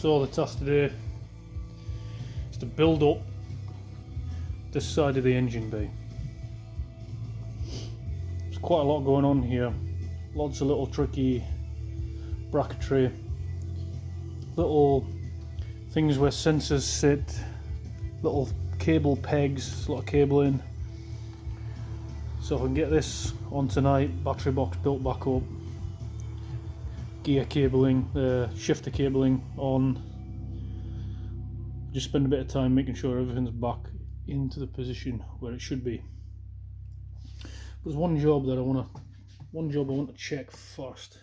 So the task today is to build up this side of the engine bay. There's quite a lot going on here. Lots of little tricky bracketry, little things where sensors sit, little cable pegs, a lot of cabling. So if I can get this on tonight, battery box built back up, gear cabling, shifter cabling on, just spend a bit of time making sure everything's back into the position where it should be. There's one job I want to check first.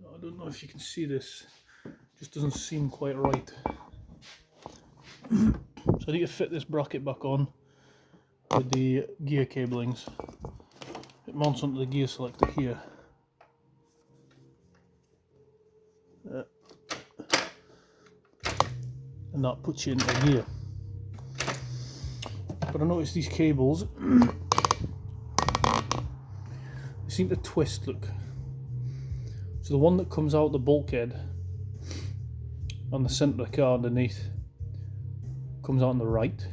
I don't know if you can see this, just doesn't seem quite right. So I need to fit this bracket back on with the gear cablings. It mounts onto the gear selector here. And that puts you into gear. But I noticed these cables, they seem to twist, look. So the one that comes out the bulkhead on the centre of the car underneath comes out on the right,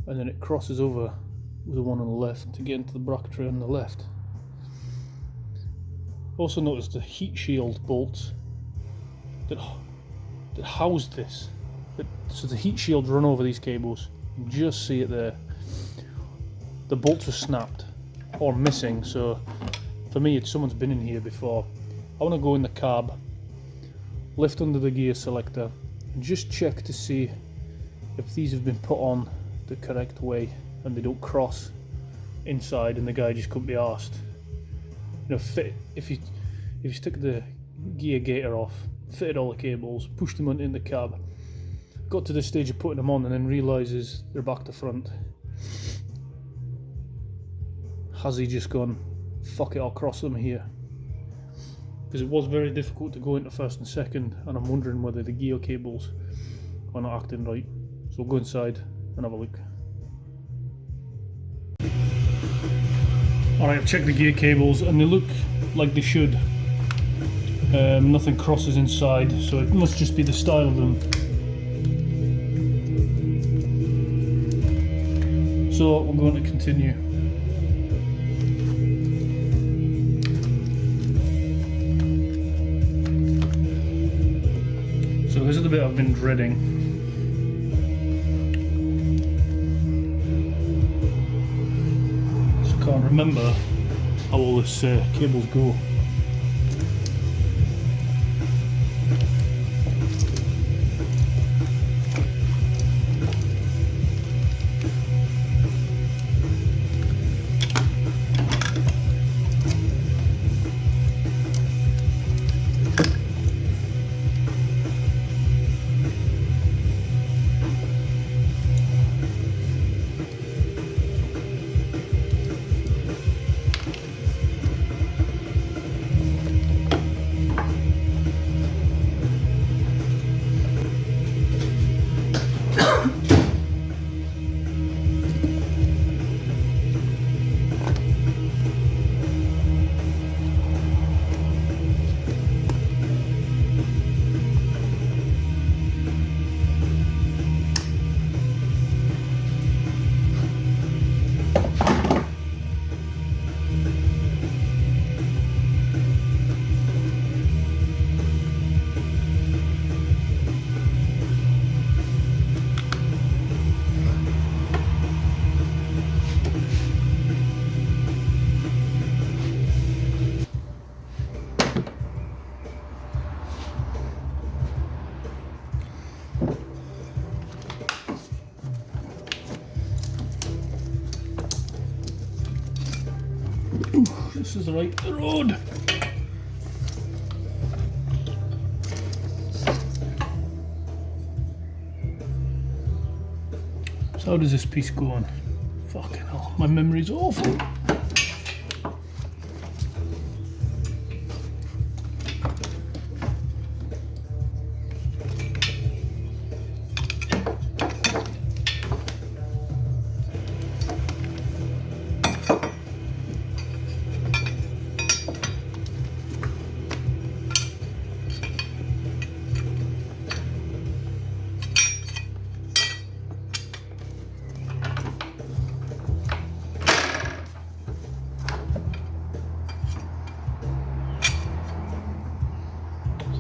and then it crosses over with the one on the left to get into the bracketry on the left. Also noticed the heat shield bolts that house this. So the heat shields run over these cables. You can just see it there. The bolts are snapped or missing, so for me someone's been in here before. I want to go in the cab, lift under the gear selector, and just check to see if these have been put on the correct way and they don't cross inside and the guy just couldn't be arsed. You know, if you stick the gear gator off, fitted all the cables, pushed them in the cab, got to the stage of putting them on and then realises they're back to front. Has he just gone, fuck it, I'll cross them here? Because it was very difficult to go into first and second, and I'm wondering whether the gear cables are not acting right. So we'll go inside and have a look. Alright, I've checked the gear cables and they look like they should. Nothing crosses inside, so it must just be the style of them. So we're going to continue. So this is the bit I've been dreading. Just can't remember how all this cables go. This is right the road. So how does this piece go on? Fucking hell, my memory's awful.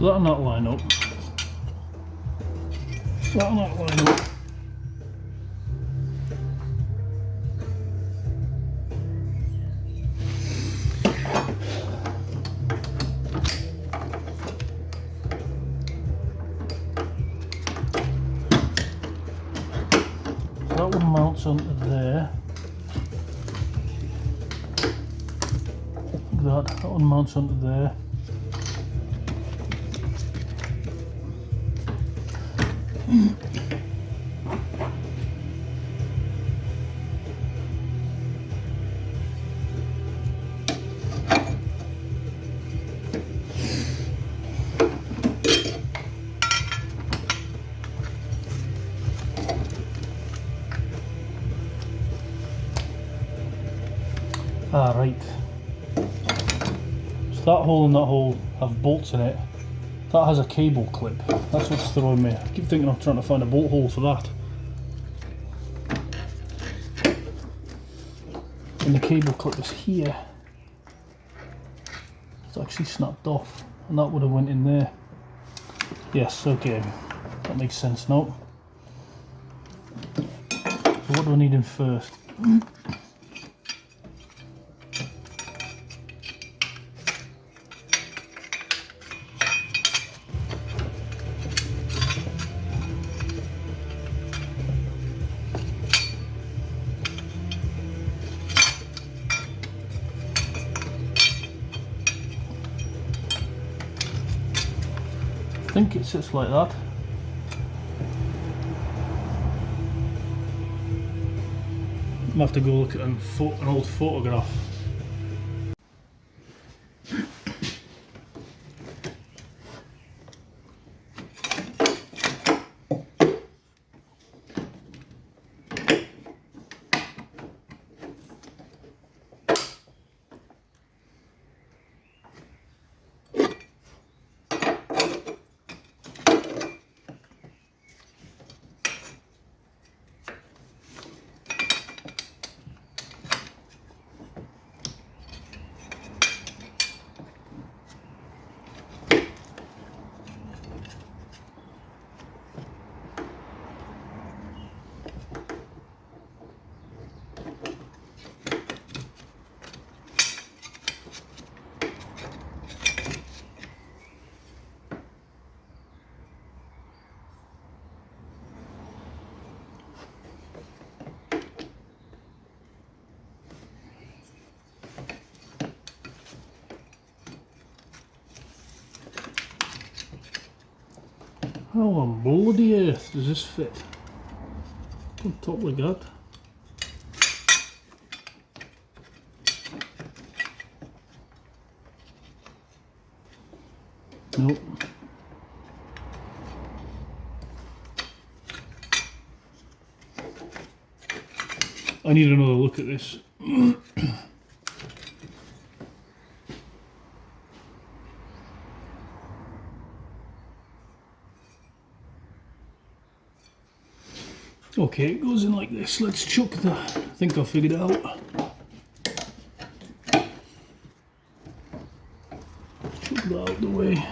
So that'll not line up. That'll not line up. That one mounts onto there. Like that one mounts onto there. Ah, right. So that hole and that hole have bolts in it. That has a cable clip. That's what's throwing me. I keep thinking I'm trying to find a bolt hole for that. And the cable clip is here. It's actually snapped off, and that would have went in there. Yes, okay. That makes sense now. So what do I need in first? I think it sits like that. I'm gonna have to go look at an old photograph. How on bloody earth does this fit on top like that? Nope. I need another look at this. Okay, it goes in like this. Let's chuck that. I think I figured it out. Chuck that out the way.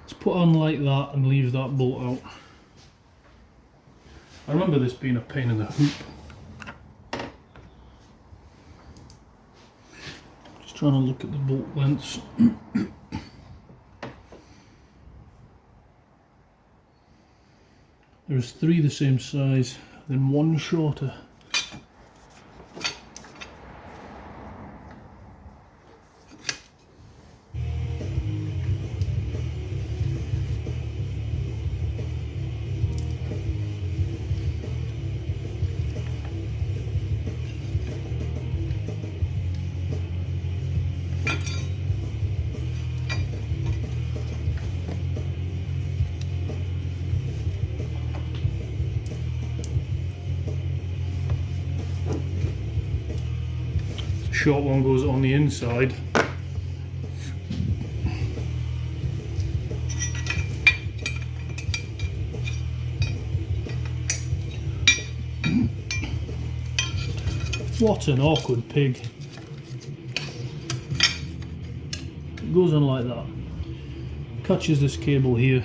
Let's put on like that and leave that bolt out. I remember this being a pain in the hoop. Just trying to look at the bolt lengths. There's 3 the same size, then 1 shorter. Short one goes on the inside. What an awkward pig. It goes on like that. catches this cable here.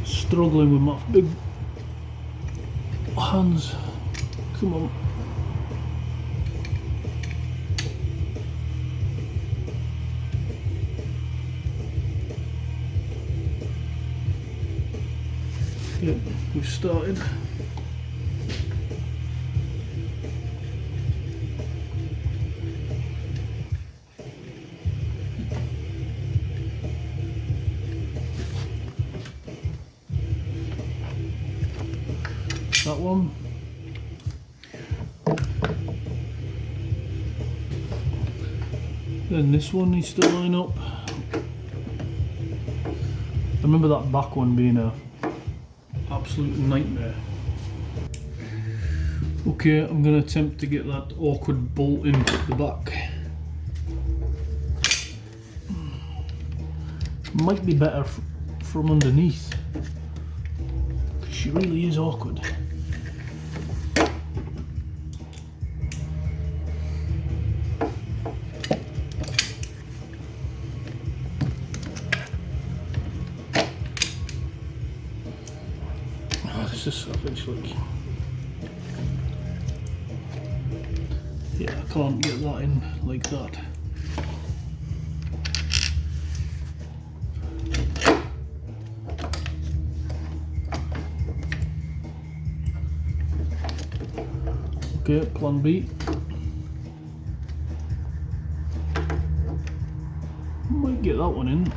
Struggling with my big hands. Come on. Yep, we've started. That one. Then this one needs to line up. I remember that back one being a absolute nightmare. Okay, I'm going to attempt to get that awkward bolt in the back. Might be better from underneath. She really is awkward. This eventually. Yeah, I can't get that in like that. Okay, plan B. Might get that one in.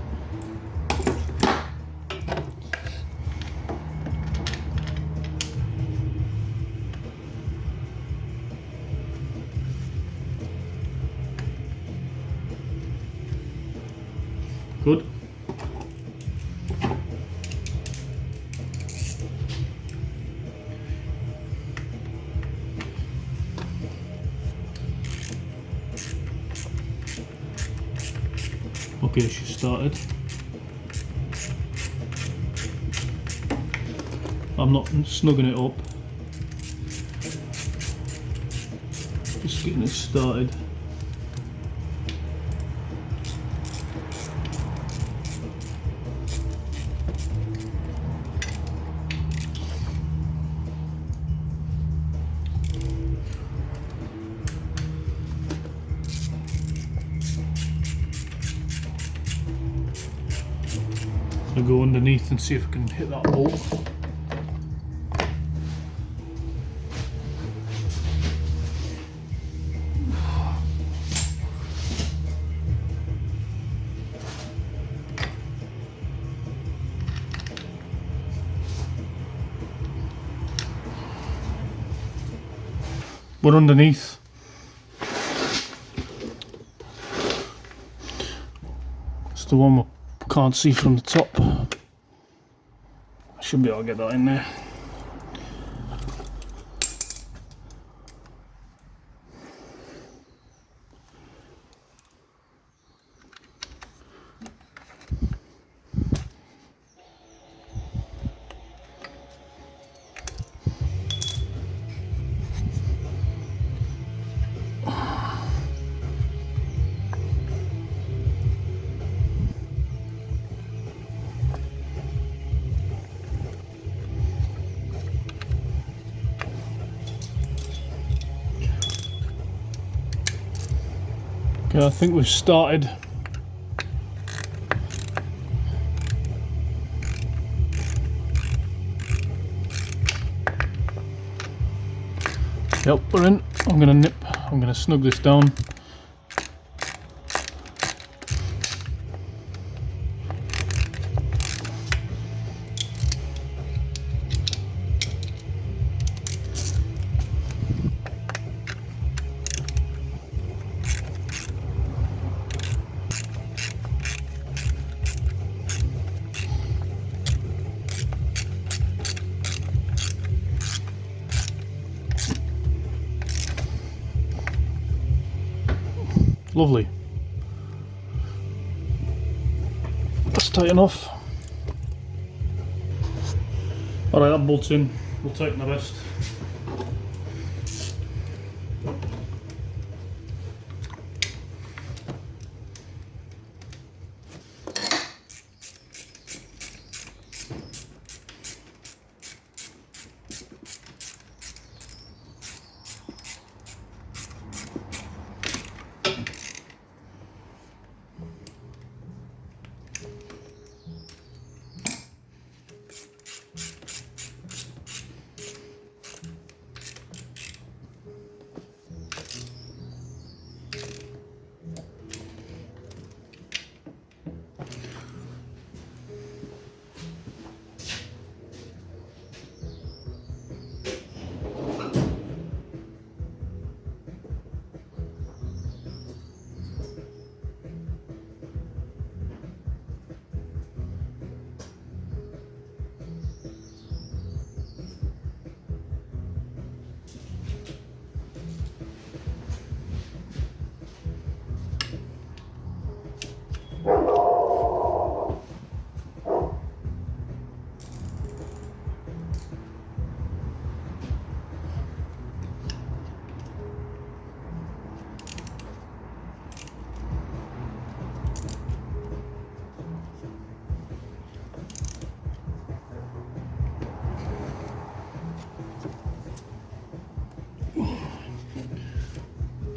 Good. Okay, she started. I'm not snugging it up. Just getting it started. I'll go underneath and see if I can hit that bolt. We're underneath. It's the one we can't see from the top. I should be able to get that in there. Okay, I think we've started. Yep, we're in. I'm gonna snug this down Lovely. Let's tighten off. Alright, that bolt's in. We'll tighten the rest.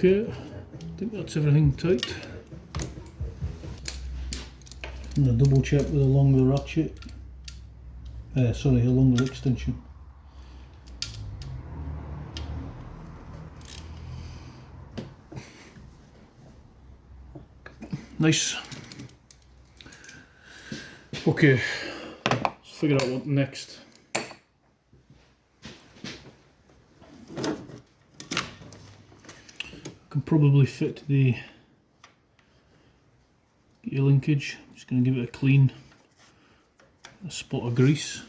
Okay, I think that's everything tight. And a double check with a longer ratchet. Sorry, a longer extension. Nice. Okay, let's figure out what next. Can probably fit the gear linkage. I'm just going to give it a clean, a spot of grease.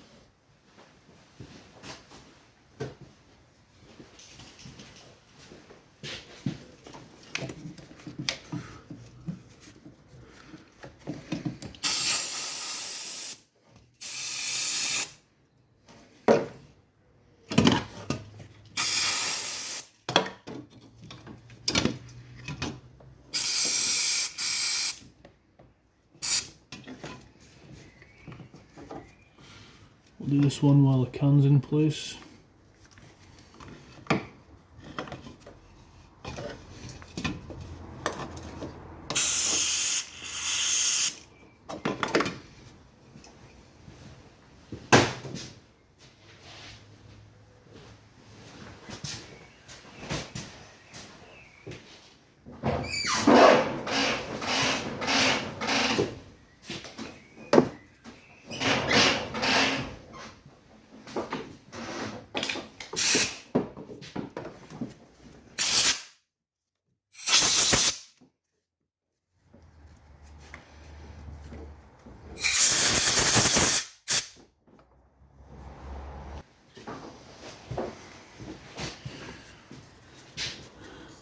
We'll do this one while the can's in place.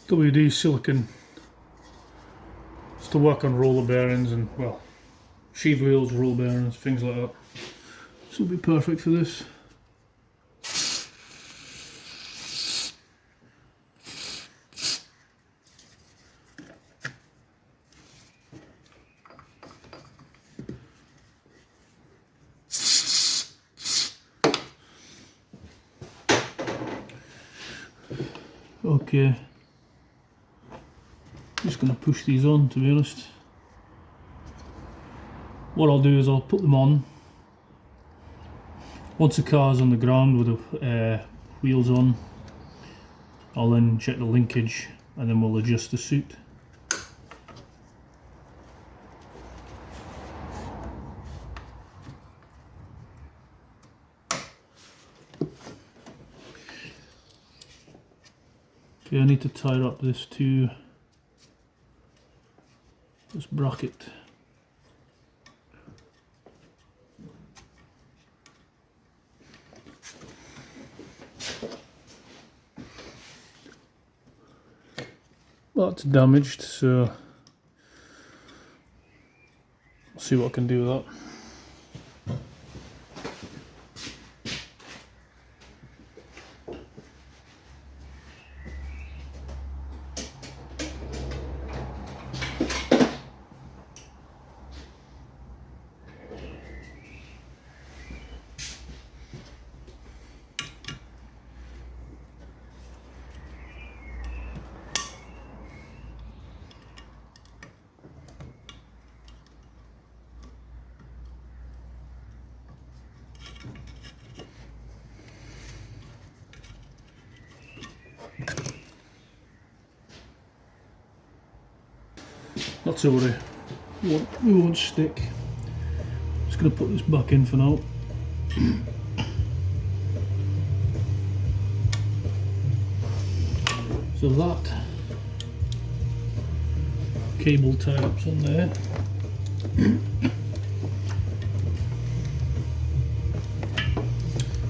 WD silicone. It's to work on roller bearings and, well, sheave wheels, roller bearings, things like that. This will be perfect for this. Okay. Just going to push these on, to be honest. What I'll do is I'll put them on. Once the car's on the ground with the wheels on, I'll then check the linkage and then we'll adjust the suit. Okay, I need to tie up this to this bracket. that's damaged, so I'll see what I can do with that. Not to worry, we won't stick. Just going to put this back in for now. So that cable tie-up's on there.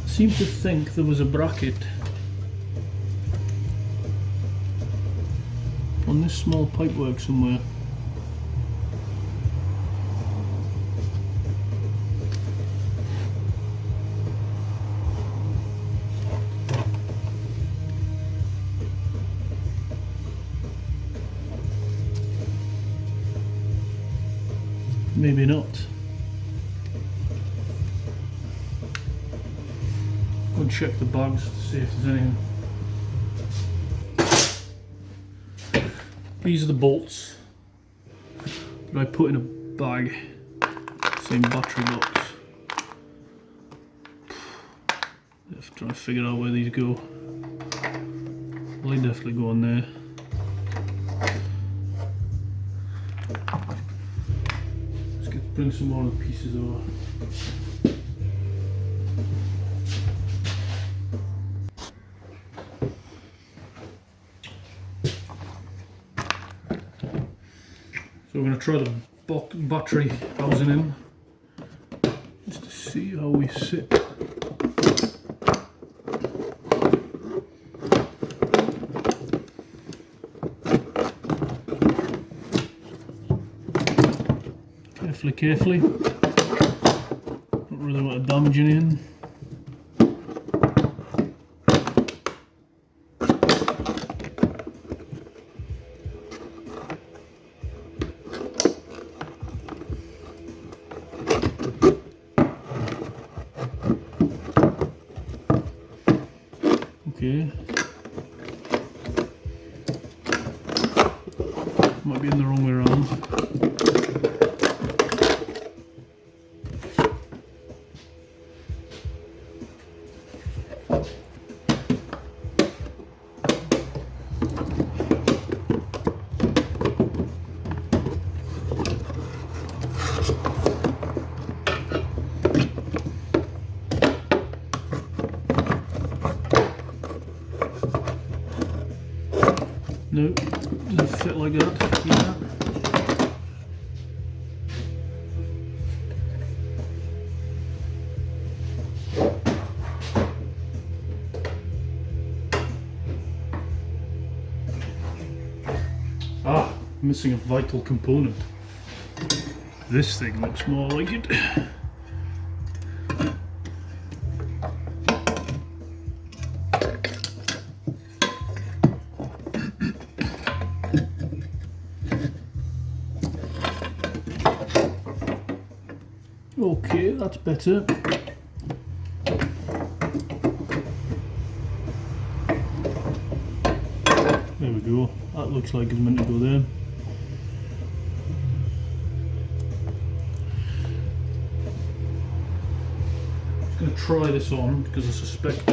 I seem to think there was a bracket on this small pipework somewhere. Maybe not. Go and check the bags to see if there's anything. These are the bolts that I put in a bag, same battery box. I'm trying to figure out where these go. Well, they definitely go on there. Bring some more of the pieces over. So we're going to try the battery housing in, just to see how we sit. Carefully. Don't really want to damage anything. Okay. Might be in the wrong way around. No, doesn't fit like that. Yeah. Ah, missing a vital component. This thing looks more like it. Okay, that's better. There we go. That looks like it's meant to go there. Just going to try this on because I suspect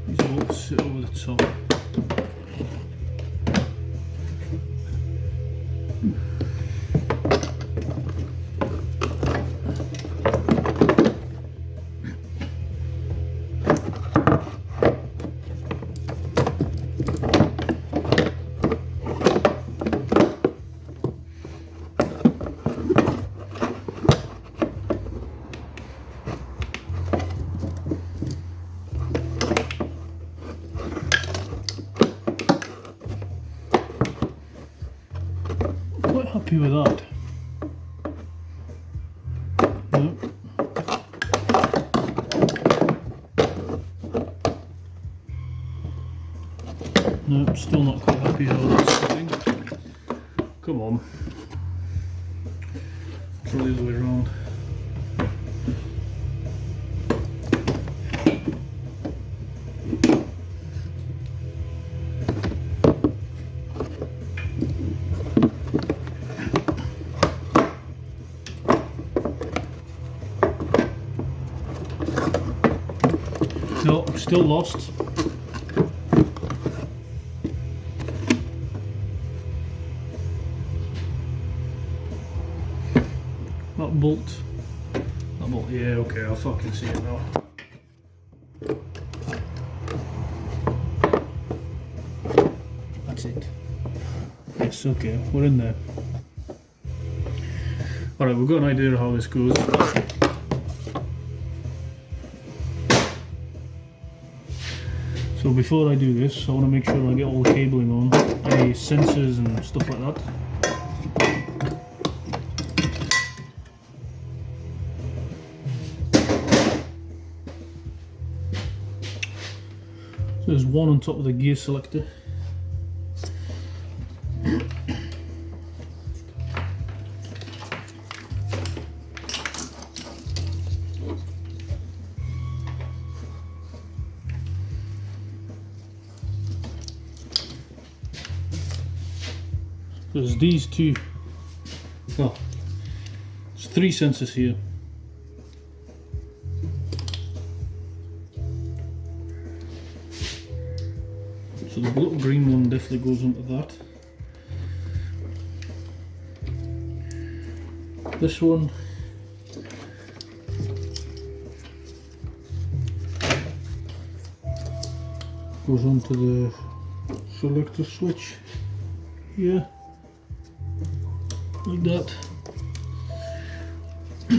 these bolts sit over the top. happy with that. No. No, still not quite happy how that's sitting. Come on. Try the other way around. No, I'm still lost. That bolt, yeah, okay, I fucking see it now. That's it. Yes, okay, we're in there. Alright, we've got an idea of how this goes. So before I do this, I want to make sure I get all the cabling on, any sensors and stuff like that. So there's one on top of the gear selector. There's these two, well, there's three sensors here. So the little green one definitely goes onto that. This one goes onto the selector switch here. Like that. I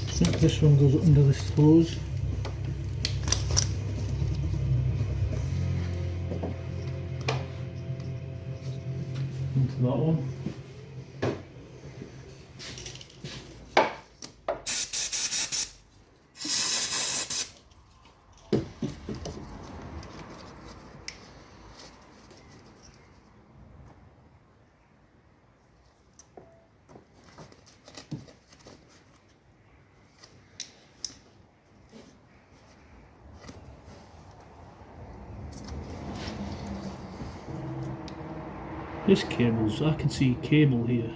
think this one goes under this hose. Into that one. This cable's, I can see cable here.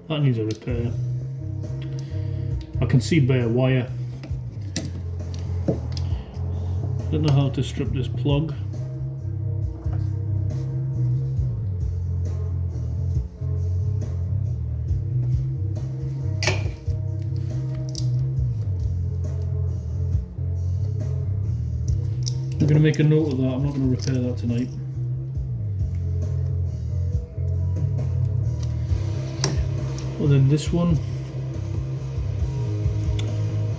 That needs a repair. I can see bare wire. Don't know how to strip this plug. I'm going to make a note of that, I'm not going to repair that tonight. Well then this one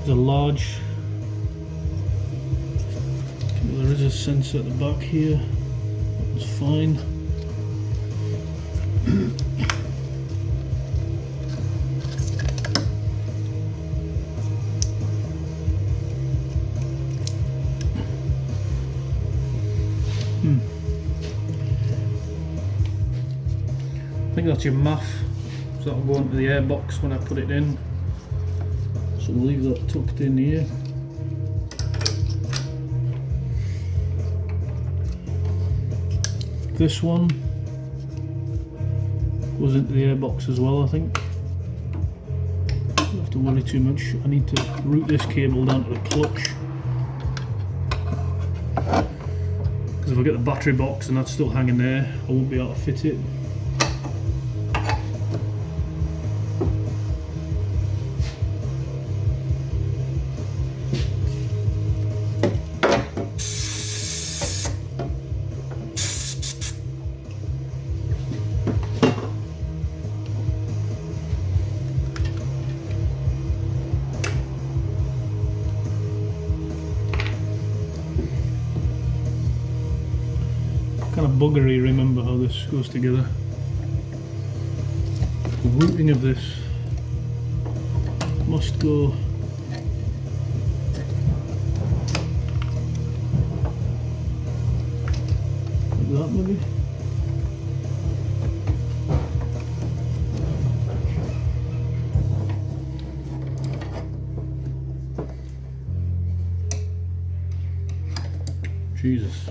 is a large, there is a sensor at the back here, that's fine. I think that's your MAF, so that'll go into the airbox when I put it in. So we'll leave that tucked in here. This one goes into the airbox as well, I think. Don't have to worry too much. I need to route this cable down to the clutch. Because if I get the battery box and that's still hanging there, I won't be able to fit it. kind of buggery. Remember how this goes together. The routing of this must go like that, maybe. Jesus.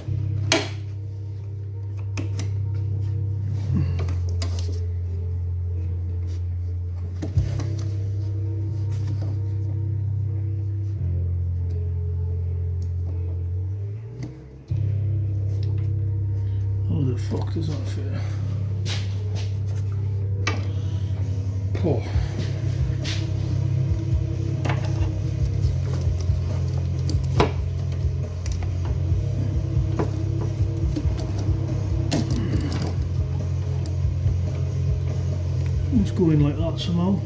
How the fuck does that fit? Oh. Let's go in like that somehow.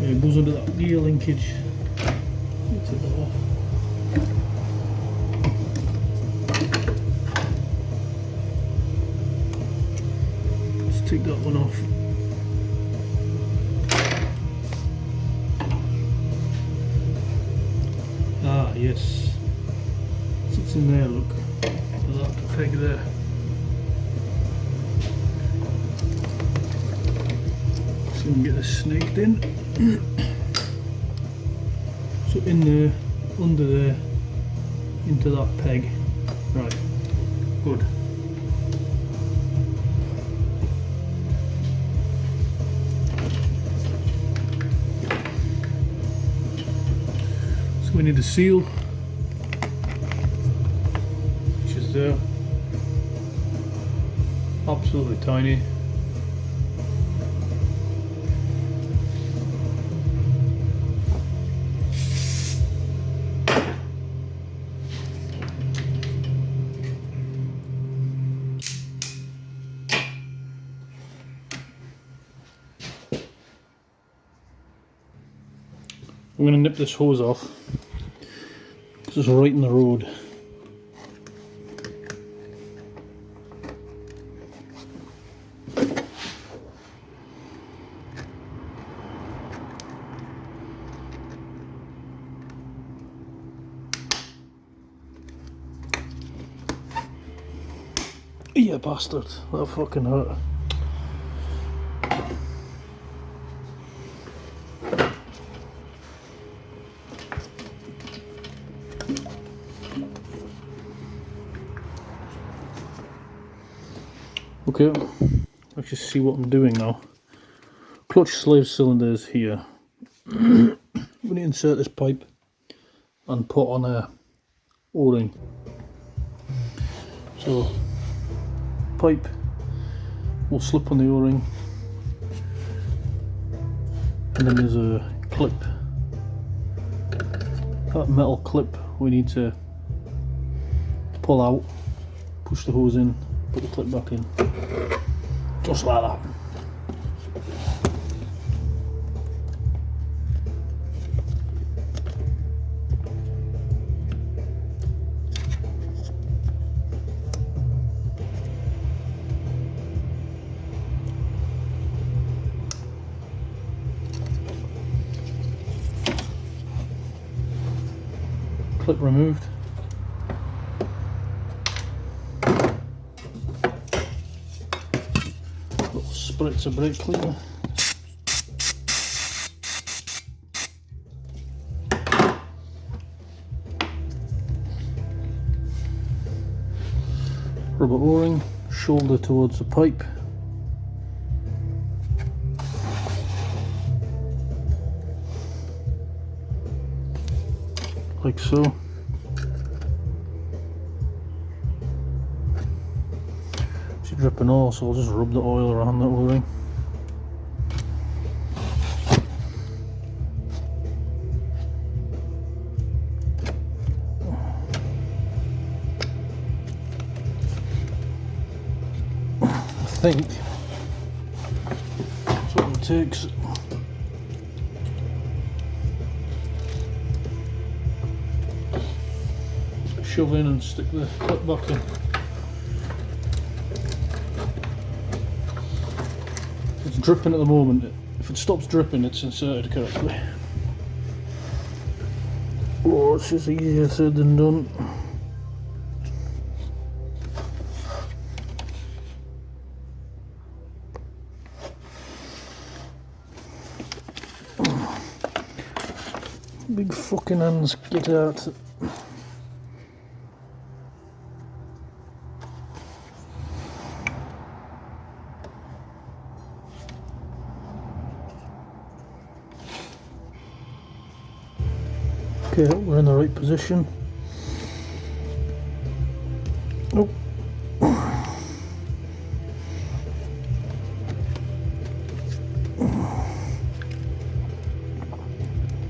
It goes under that gear linkage. Take that off. Let's take that one off. Ah, yes. Sits in there, look. That peg there. So we can get this snaked in. So in there, under there, into that peg. Right, good. So we need a seal, which is there. Absolutely tiny. I'm going to nip this hose off because it's right in the road. Yeah, bastard, that fucking hurt. Okay, let's just see what I'm doing now. Clutch slave cylinder is here. I'm going to insert this pipe and put on a O-ring. So, pipe will slip on the O-ring, and then there's a clip. That metal clip we need to pull out, push the hose in, put the clip back in, just like that. Clip removed. Little spritz of brake cleaner. Rubber O-ring, shoulder towards the pipe. Like so. It's dripping oil, so I'll just rub the oil around that O-ring. think that's what it takes. Shove in and stick the clip back in. It's dripping at the moment. If it stops dripping, it's inserted correctly. Oh, it's just easier said than done. Big fucking hands, get out. Okay, we're in the right position. Nope.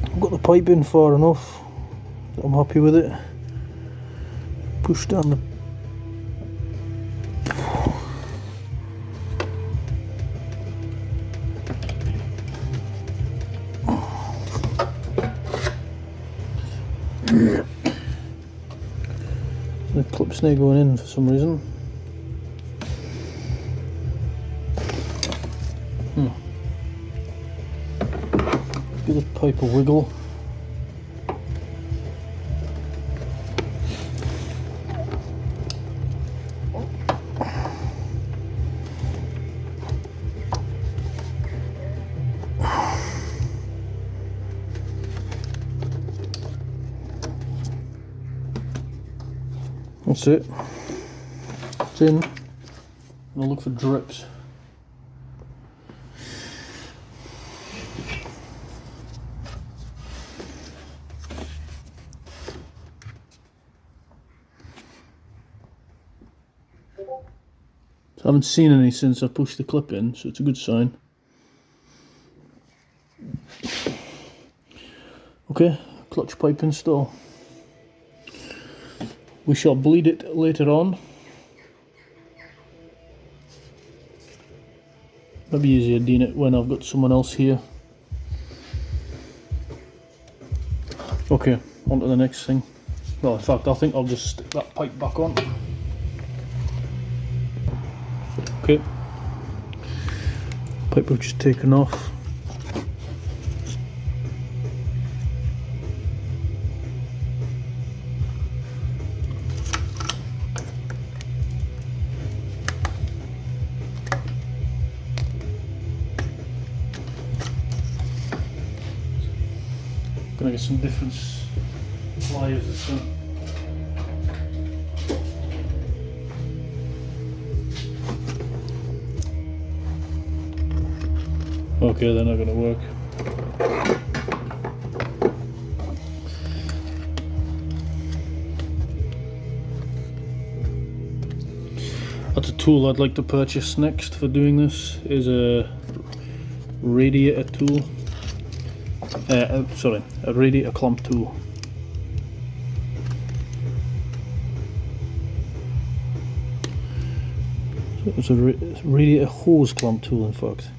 I've got the pipe in far enough, so I'm happy with it. Push down the the clip's not going in for some reason. Give the pipe a wiggle. That's it. It's in. I'll look for drips. So I haven't seen any since I pushed the clip in, so it's a good sign. Okay, clutch pipe install. We shall bleed it later on. Maybe easier doing it when I've got someone else here. Okay, on to the next thing. Well, in fact, I think I'll just stick that pipe back on. Okay, pipe we've just taken off. Gonna get some different pliers this one. Okay, they're not gonna work. That's a tool I'd like to purchase next for doing this, is a radiator tool. Sorry, a radiator clamp tool. So it's a radiator hose clamp tool, in fact.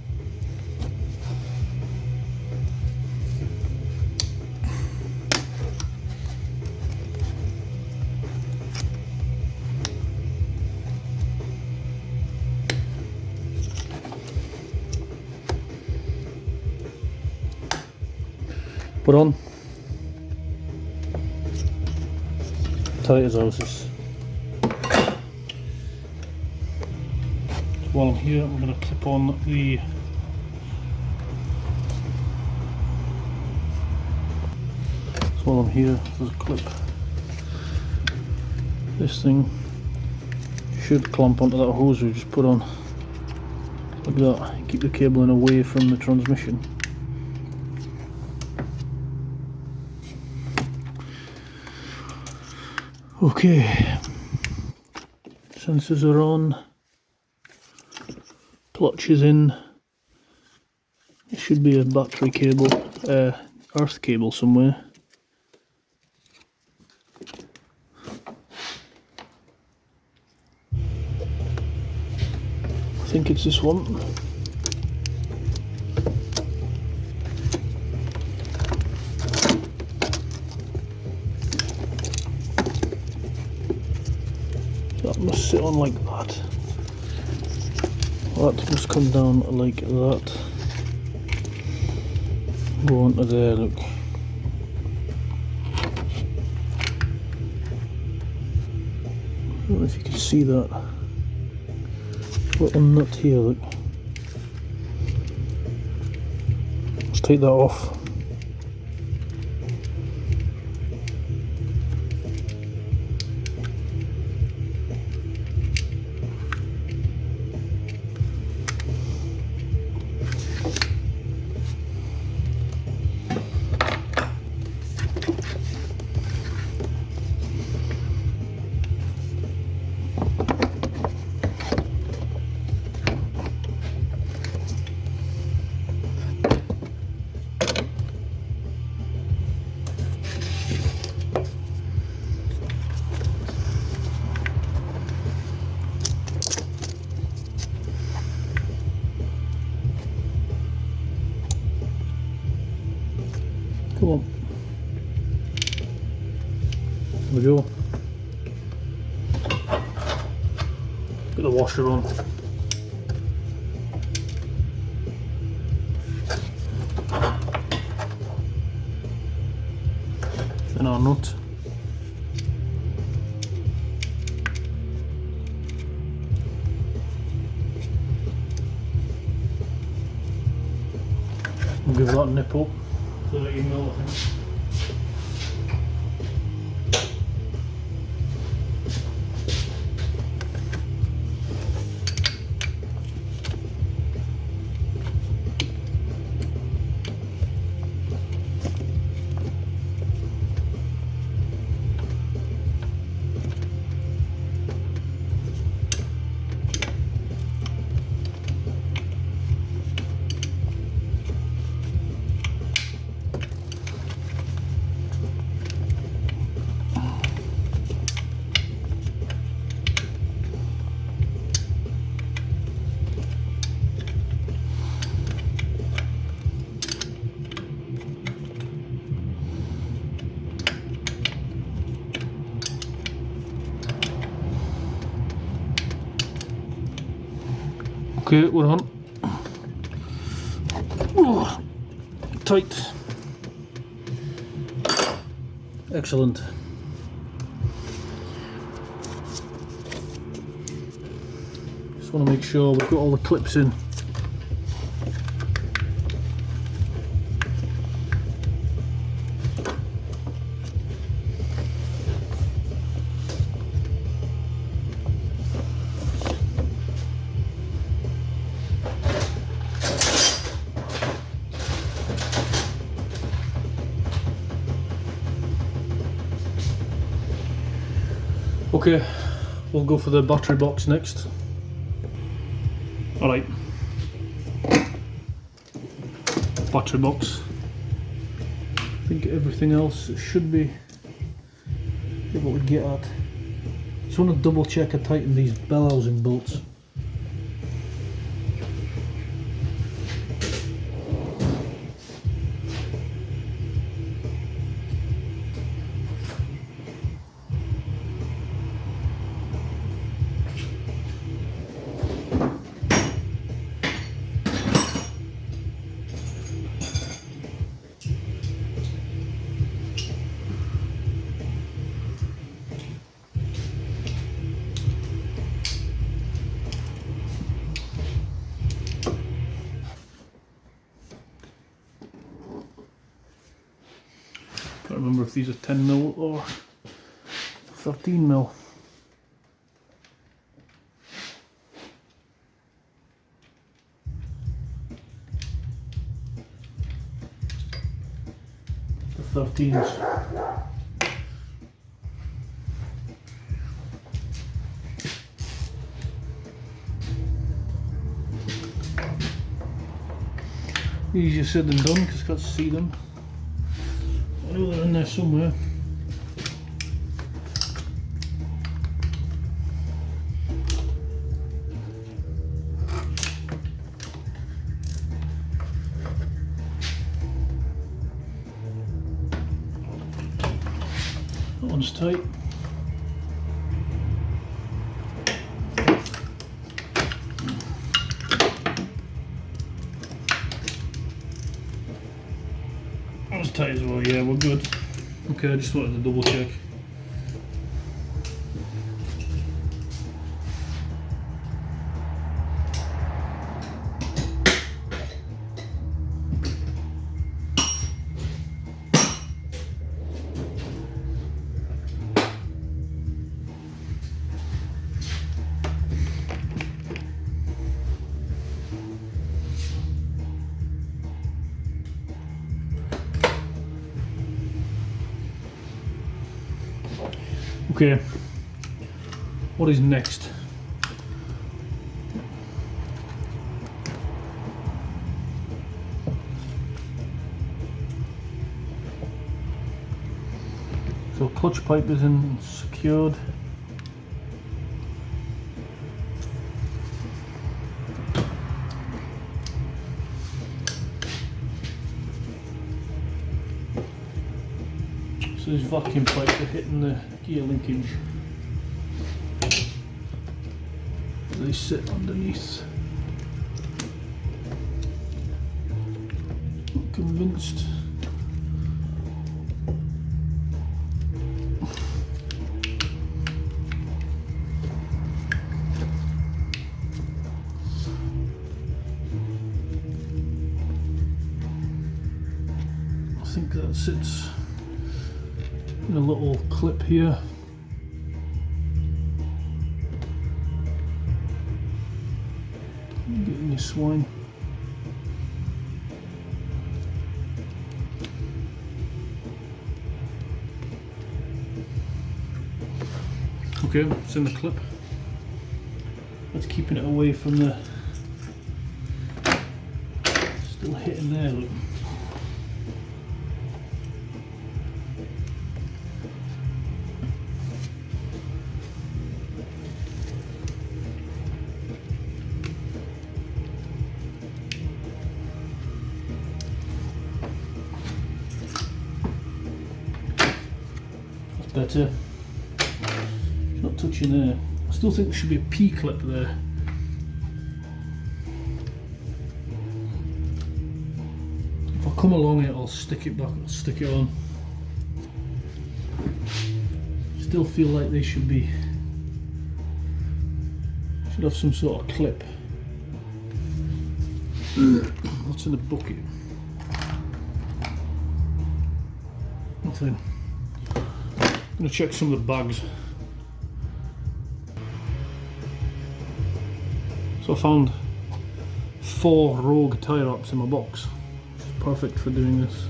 Put on. Tight as houses. While I'm here, I'm going to clip on the while I'm here, there's a clip. This thing should clamp onto that hose we just put on. Like that. Keep the cabling away from the transmission. Okay, sensors are on, clutch is in. It should be a battery cable, earth cable somewhere. I think it's this one. That must sit on like that. That must come down like that. Go on to there, look. I don't know if you can see that. Little nut here, look. Let's take that off. Come on. There we go. Get the washer on. Then our nut. We'll give that a nip up. 30 mil, I think. Okay, we're on. Oh, tight. Excellent. Just want to make sure we've got all the clips in. Okay, we'll go for the battery box next. Alright. Battery box. I think everything else should be able to get at. Just want to double check and tighten these bell housing bolts. Can't remember if these are 10 mil or 13 mil. The 13s. Easier said than done because I can't see them. I know they're in there somewhere. one's tight. That one's tight as well, yeah, we're good. Okay, I just wanted to double check. Okay, what is next? So clutch pipe isn't secured. So these vacuum pipes are hitting the gear linkage. They sit underneath. Not convinced. I think that sits in a little clip here. Getting your swine. Okay, it's in the clip. That's keeping it away from the. Still hitting there, look. Better. It's not touching there. I still think there should be a P-clip there. If I come along it, I'll stick it back, I'll stick it on. Still feel like they should have some sort of clip. What's in the bucket? Nothing. I'm going to check some of the bags. So I found 4 Rogue tie wraps in my box. Which is perfect for doing this.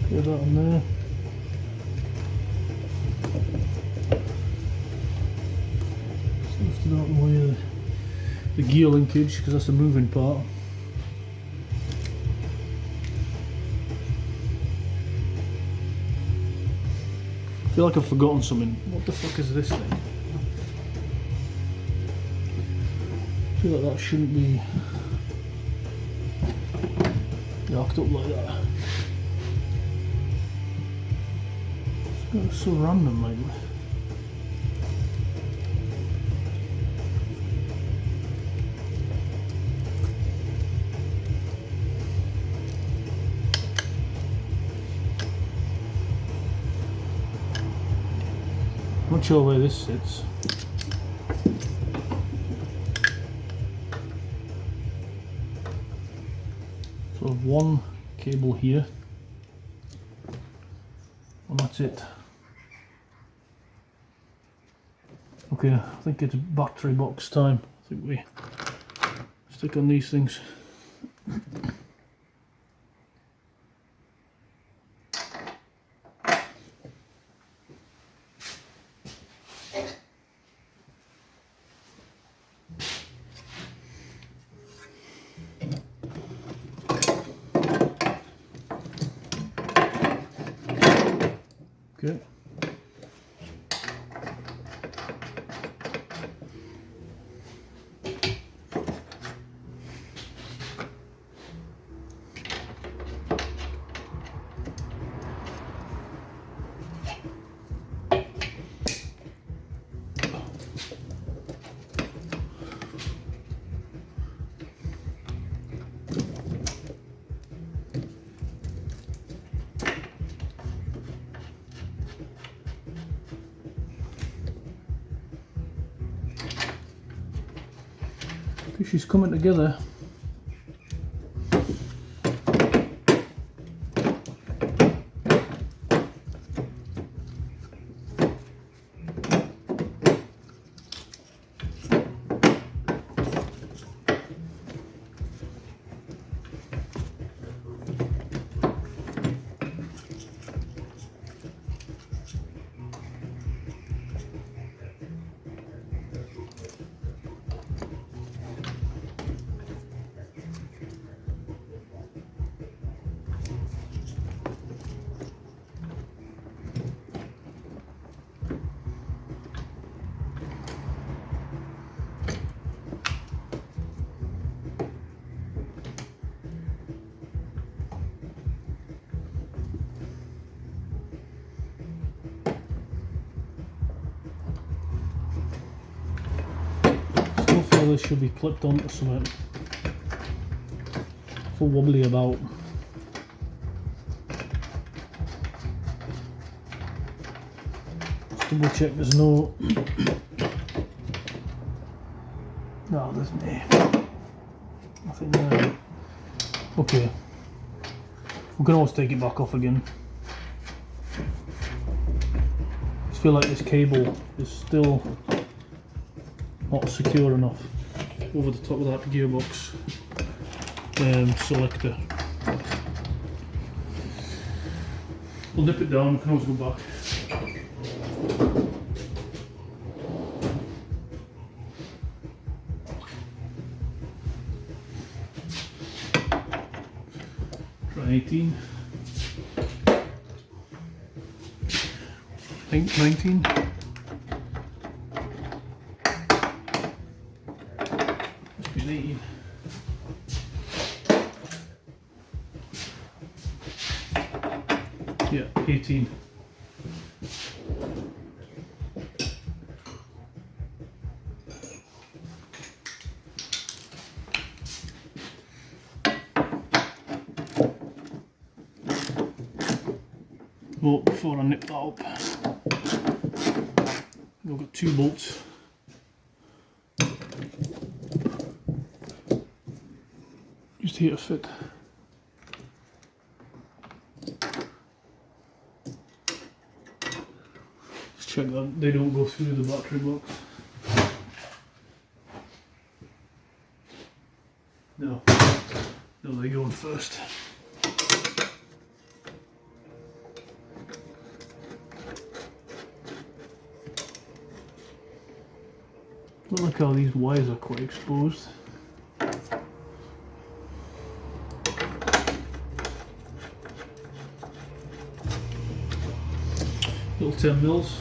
Get that on there. Just lift it out of the way of the gear linkage, because that's the moving part. I feel like I've forgotten something. What the fuck is this thing? I feel like that shouldn't be yacked up like that. It's so random, like. Not sure where this sits. So one cable here, and that's it. Okay, I think it's battery box time. I think we stick on these things. Okay. She's coming together. This should be clipped onto something for wobbly about. Just double check there's no. No, there's nothing there. Okay, we can always take it back off again. I just feel like this cable is still not secure enough over the top of that gearbox selector. We'll nip it down, we can always go back. Try 18. I think 19. Yeah, 18. But before I nip that up, I've got 2 bolts. Just here to fit. Check that they don't go through the battery box. No, they go in first. Look how these wires are quite exposed. Little 10 mils.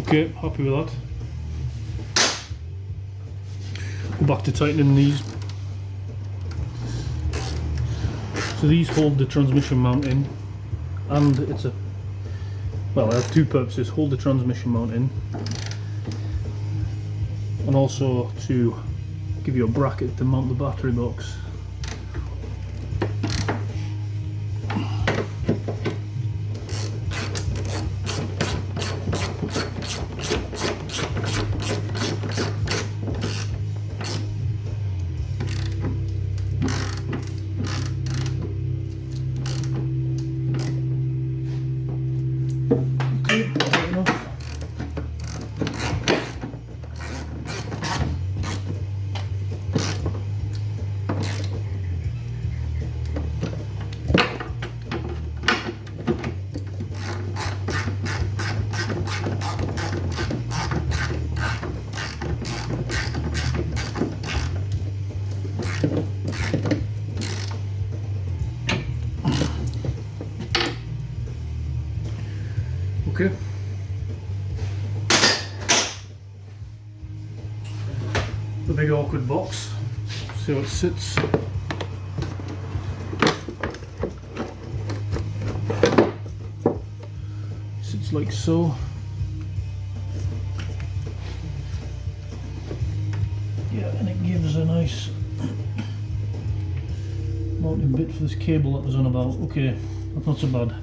Okay, happy with that. Go back to tightening these. So these hold the transmission mount in, and it's a, well, it has 2 purposes: hold the transmission mount in, and also to give you a bracket to mount the battery box. Okay, right enough. Okay. The big awkward box. See how it sits. Sits like so. Yeah, and it gives a nice mounting bit for this cable that was on about. Okay, that's not so bad.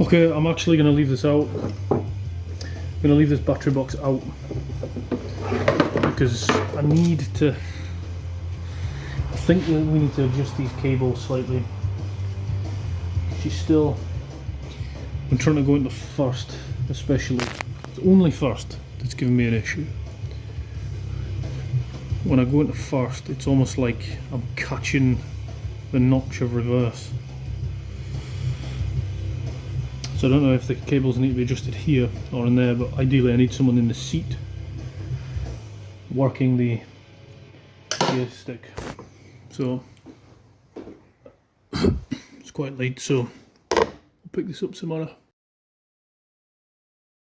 Okay, I'm actually going to leave this out. I'm going to leave this battery box out because I think that we need to adjust these cables slightly. I'm trying to go into first, especially. It's only first that's giving me an issue. When I go into first, it's almost like I'm catching the notch of reverse. So I don't know if the cables need to be adjusted here or in there, but ideally I need someone in the seat working the gear stick. So it's quite late, so I'll pick this up tomorrow.